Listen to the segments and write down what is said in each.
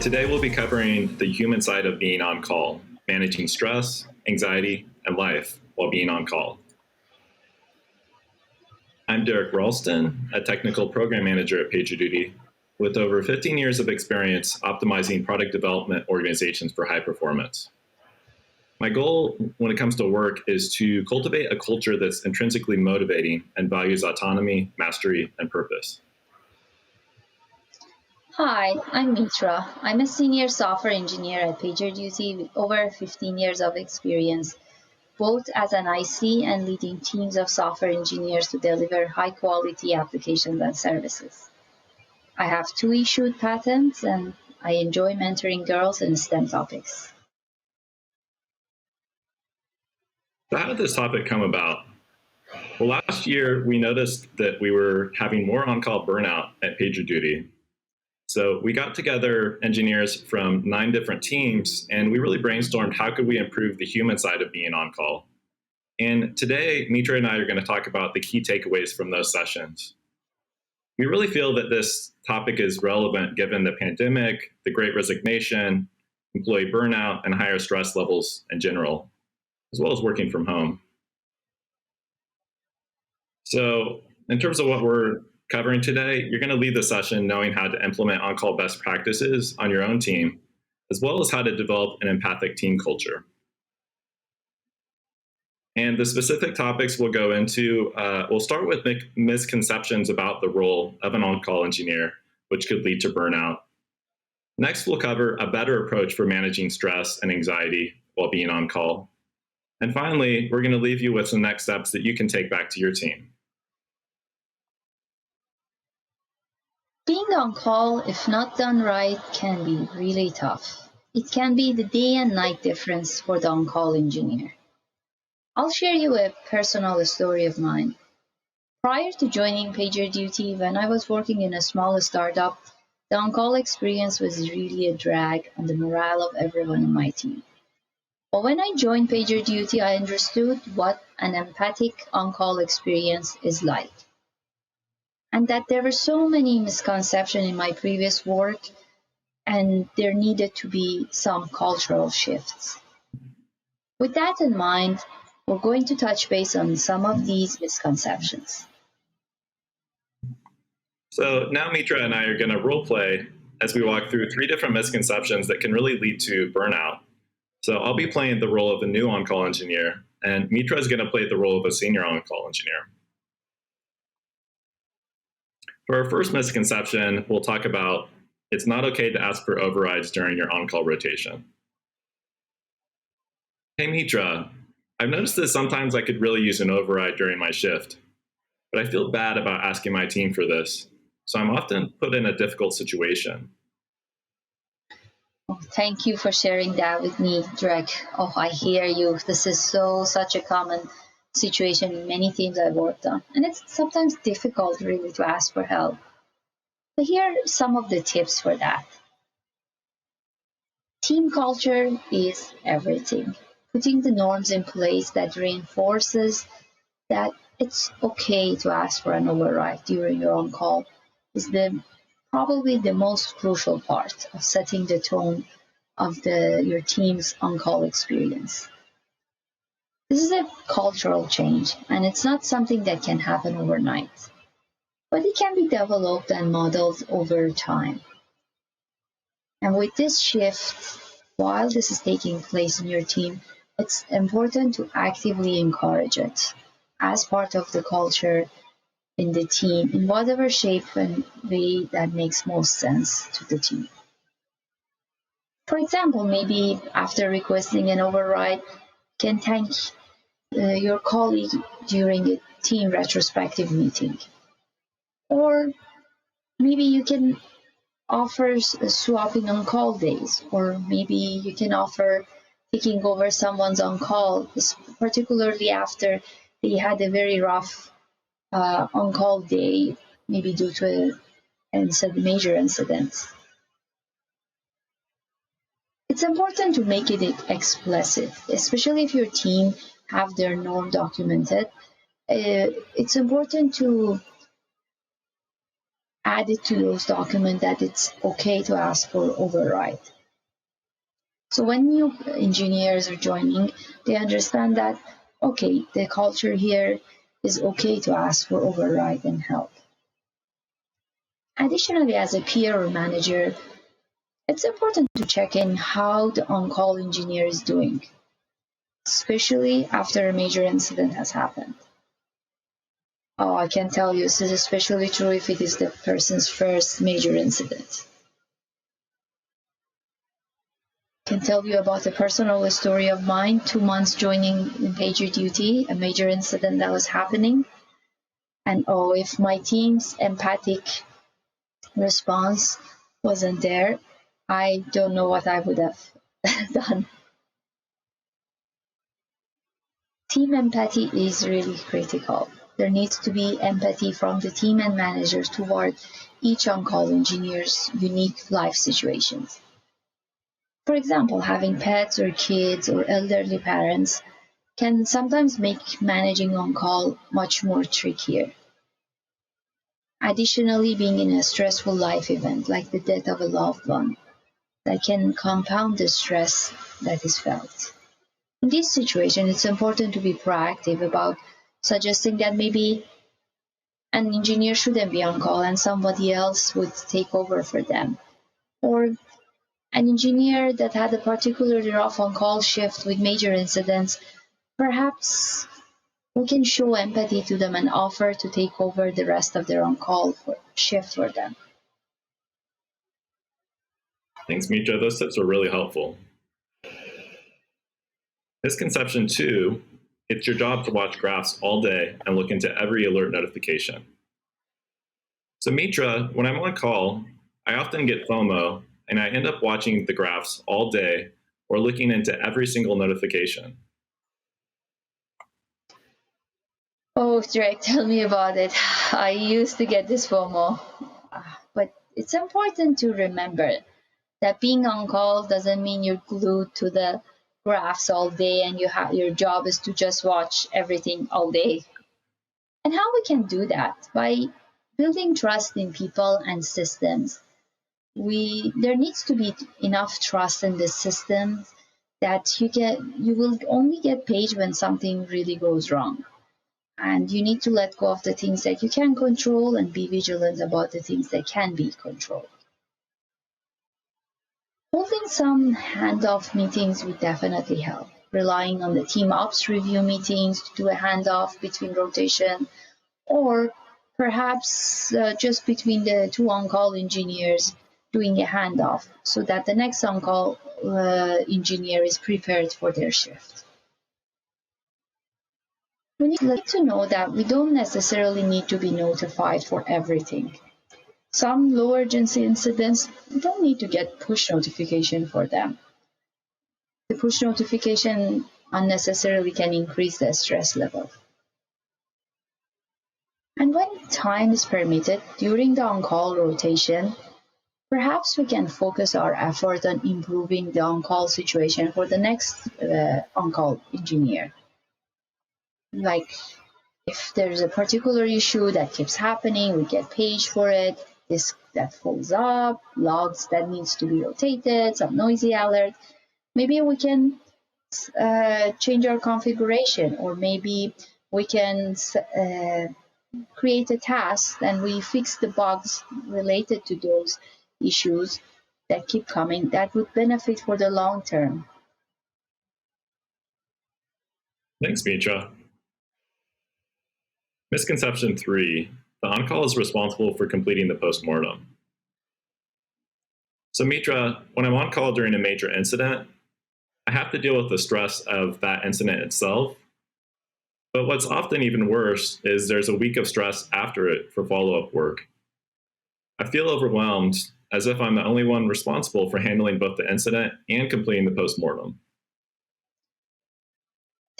Today we'll be covering the human side of being on call, managing stress, anxiety, and life while being on call. I'm Derek Ralston, a technical program manager at PagerDuty, with over 15 years of experience optimizing product development organizations for high performance. My goal when it comes to work is to cultivate a culture that's intrinsically motivating and values autonomy, mastery, and purpose. Hi, I'm Mitra. I'm a senior software engineer at PagerDuty with over 15 years of experience, both as an IC and leading teams of software engineers to deliver high-quality applications and services. I have 2 issued patents, and I enjoy mentoring girls in STEM topics. So how did this topic come about? Well, last year we noticed that we were having more on-call burnout at PagerDuty. So we got together engineers from 9 different teams, and we really brainstormed how could we improve the human side of being on call. And today, Mitra and I are going to talk about the key takeaways from those sessions. We really feel that this topic is relevant given the pandemic, the Great Resignation, employee burnout, and higher stress levels in general, as well as working from home. So in terms of what we're covering today, you're going to lead the session knowing how to implement on-call best practices on your own team, as well as how to develop an empathic team culture. And the specific topics we'll go into, we'll start with misconceptions about the role of an on-call engineer, which could lead to burnout. Next, we'll cover a better approach for managing stress and anxiety while being on call. And finally, we're going to leave you with some next steps that you can take back to your team. Being on call, if not done right, can be really tough. It can be the day and night difference for the on-call engineer. I'll share you a personal story of mine. Prior to joining PagerDuty, when I was working in a small startup, the on-call experience was really a drag on the morale of everyone in my team. But when I joined PagerDuty, I understood what an empathic on-call experience is like. And that there were so many misconceptions in my previous work, and there needed to be some cultural shifts. With that in mind, we're going to touch base on some of these misconceptions. So now Mitra and I are going to role play as we walk through 3 different misconceptions that can really lead to burnout. So I'll be playing the role of a new on-call engineer, and Mitra is going to play the role of a senior on-call engineer. For our first misconception, we'll talk about it's not okay to ask for overrides during your on-call rotation. Hey Mitra, I've noticed that sometimes I could really use an override during my shift, but I feel bad about asking my team for this, so I'm often put in a difficult situation. Oh, thank you for sharing that with me, Drake. Oh, I hear you. This is such a common situation in many teams I've worked on, and it's sometimes difficult really to ask for help. But here are some of the tips for that. Team culture is everything. Putting the norms in place that reinforces that it's okay to ask for an override during your on call is probably the most crucial part of setting the tone of your team's on call experience. This is a cultural change, and it's not something that can happen overnight, but it can be developed and modeled over time. And with this shift, while this is taking place in your team, it's important to actively encourage it as part of the culture in the team in whatever shape and way that makes most sense to the team. For example, maybe after requesting an override, you can thank your colleague during a team retrospective meeting. Or maybe you can offer swapping on call days, or maybe you can offer taking over someone's on call, particularly after they had a very rough on call day, maybe due to a major incident. It's important to make it explicit, especially if your team have their norm documented. It's important to added to those documents that it's okay to ask for override. So when new engineers are joining, they understand that, okay, the culture here is okay to ask for override and help. Additionally, as a peer or manager, it's important to check in how the on-call engineer is doing, especially after a major incident has happened. Oh, I can tell you this is especially true if it is the person's first major incident. I can tell you about a personal story of mine, 2 months joining in PagerDuty, a major incident that was happening. And oh, if my team's empathic response wasn't there, I don't know what I would have done. Team empathy is really critical. There needs to be empathy from the team and managers toward each on-call engineer's unique life situations. For example, having pets or kids or elderly parents can sometimes make managing on-call much more trickier. Additionally, being in a stressful life event like the death of a loved one, that can compound the stress that is felt. In this situation, it's important to be proactive about suggesting that maybe an engineer shouldn't be on call and somebody else would take over for them. Or an engineer that had a particularly rough on-call shift with major incidents, perhaps we can show empathy to them and offer to take over the rest of their on-call shift for them. Thanks, Mitra. Those tips are really helpful. Misconception 2, it's your job to watch graphs all day and look into every alert notification. So Mitra, when I'm on call, I often get FOMO and I end up watching the graphs all day or looking into every single notification. Oh, Drake, tell me about it. I used to get this FOMO. But it's important to remember that being on call doesn't mean you're glued to the graphs all day and your job is to just watch everything all day. And how we can do that? By building trust in people and systems. There needs to be enough trust in the system that you will only get paid when something really goes wrong. And you need to let go of the things that you can control and be vigilant about the things that can be controlled. Holding some handoff meetings would definitely help. Relying on the team ops review meetings to do a handoff between rotation, or perhaps just between the two on-call engineers doing a handoff so that the next on-call engineer is prepared for their shift. We need to know that we don't necessarily need to be notified for everything. Some low urgency incidents, we don't need to get push notification for them. The push notification unnecessarily can increase the stress level. And when time is permitted during the on-call rotation, perhaps we can focus our effort on improving the on-call situation for the next on-call engineer. Like if there's a particular issue that keeps happening, we get paged for it, disk that falls up, logs that needs to be rotated, some noisy alert. Maybe we can change our configuration, or maybe we can create a task and we fix the bugs related to those issues that keep coming that would benefit for the long term. Thanks, Mitra. Misconception 3, the on-call is responsible for completing the postmortem. So Mitra, when I'm on call during a major incident, I have to deal with the stress of that incident itself. But what's often even worse is there's a week of stress after it for follow-up work. I feel overwhelmed, as if I'm the only one responsible for handling both the incident and completing the postmortem.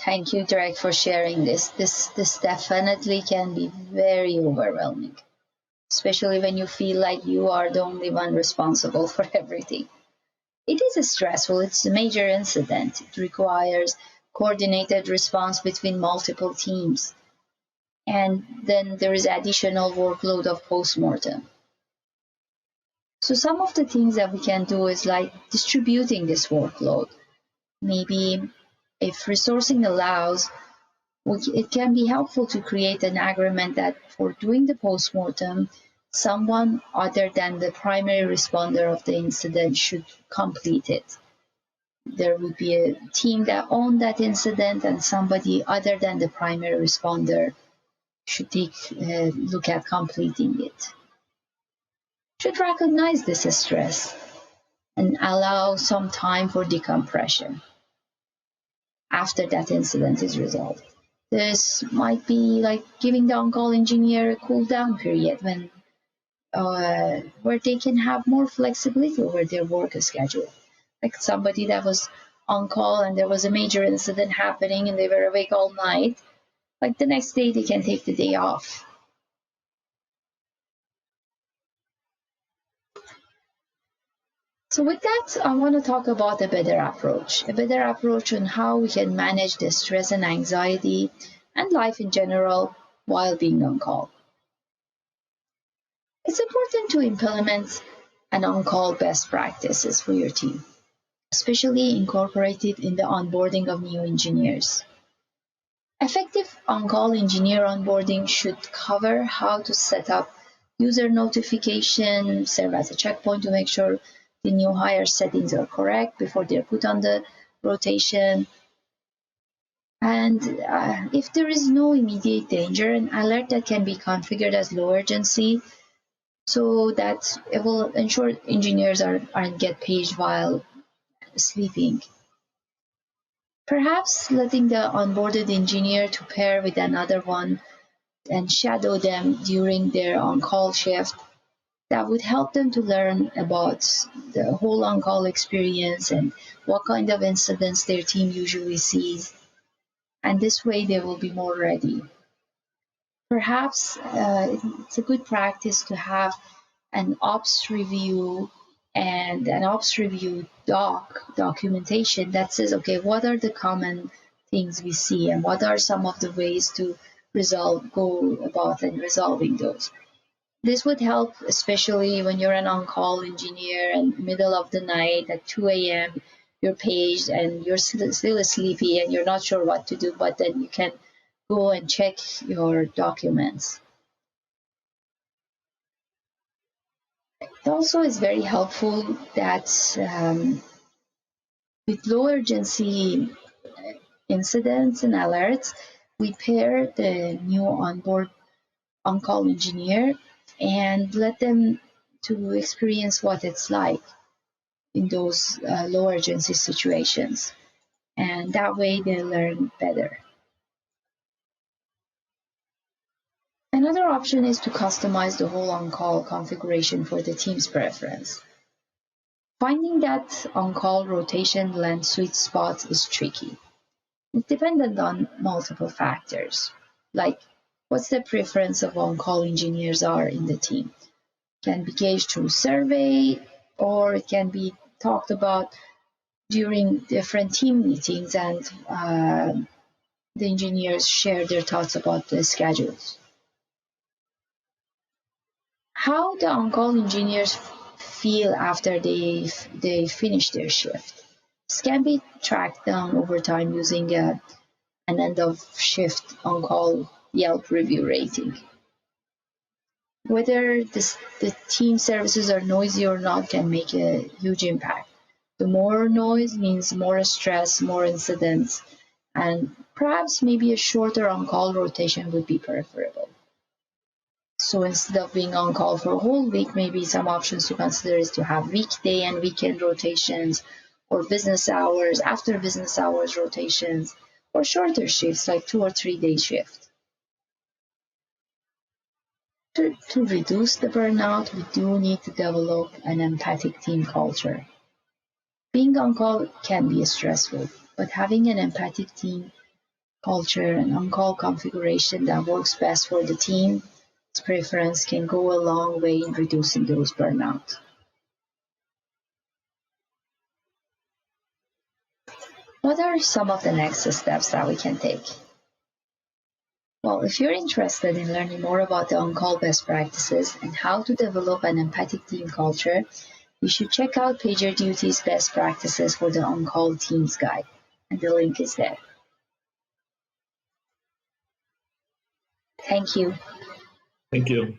Thank you, Derek, for sharing this. This definitely can be very overwhelming, especially when you feel like you are the only one responsible for everything. It is stressful. It's a major incident. It requires coordinated response between multiple teams. And then there is additional workload of postmortem. So some of the things that we can do is like distributing this workload. Maybe if resourcing allows, it can be helpful to create an agreement that for doing the postmortem, someone other than the primary responder of the incident should complete it. There would be a team that owned that incident, and somebody other than the primary responder should take a look at completing it. Should recognize this as stress and allow some time for decompression after that incident is resolved. This might be like giving the on-call engineer a cool down period where they can have more flexibility over their work schedule. Like somebody that was on call and there was a major incident happening and they were awake all night, like the next day they can take the day off. So with that, I want to talk about a better approach on how we can manage the stress and anxiety and life in general while being on call. It's important to implement an on-call best practices for your team, especially incorporated in the onboarding of new engineers. Effective on-call engineer onboarding should cover how to set up user notification, serve as a checkpoint to make sure the new hire settings are correct before they're put on the rotation. And if there is no immediate danger, an alert that can be configured as low urgency so that it will ensure engineers aren't get paged while sleeping. Perhaps letting the onboarded engineer to pair with another one and shadow them during their on-call shift, that would help them to learn about the whole on-call experience and what kind of incidents their team usually sees. And this way they will be more ready. Perhaps it's a good practice to have an ops review and an ops review documentation that says, okay, what are the common things we see and what are some of the ways to go about and resolving those. This would help, especially when you're an on-call engineer and middle of the night at 2 a.m. you're paged and you're still sleepy and you're not sure what to do, but then you can go and check your documents. It also is very helpful that with low urgency incidents and alerts, we pair the new onboard on-call engineer and let them to experience what it's like in those low urgency situations. And that way they learn better. Another option is to customize the whole on-call configuration for the team's preference. Finding that on-call rotation length sweet spot is tricky. It's dependent on multiple factors, like what's the preference of on-call engineers are in the team. It can be gauged through survey, or it can be talked about during different team meetings and the engineers share their thoughts about the schedules. How the on-call engineers feel after they finish their shift. This can be tracked down over time using an end of shift on-call Yelp review rating. Whether the team services are noisy or not can make a huge impact. The more noise means more stress, more incidents, and perhaps maybe a shorter on-call rotation would be preferable. So instead of being on call for a whole week, maybe some options to consider is to have weekday and weekend rotations, or business hours, after business hours rotations, or shorter shifts like 2 or 3 day shift. To reduce the burnout, we do need to develop an empathic team culture. Being on call can be stressful, but having an empathic team culture and on-call configuration that works best for the team's preference can go a long way in reducing those burnout. What are some of the next steps that we can take? Well, if you're interested in learning more about the on-call best practices and how to develop an empathic team culture, you should check out PagerDuty's Best Practices for the On-Call Teams Guide, and the link is there. Thank you. Thank you.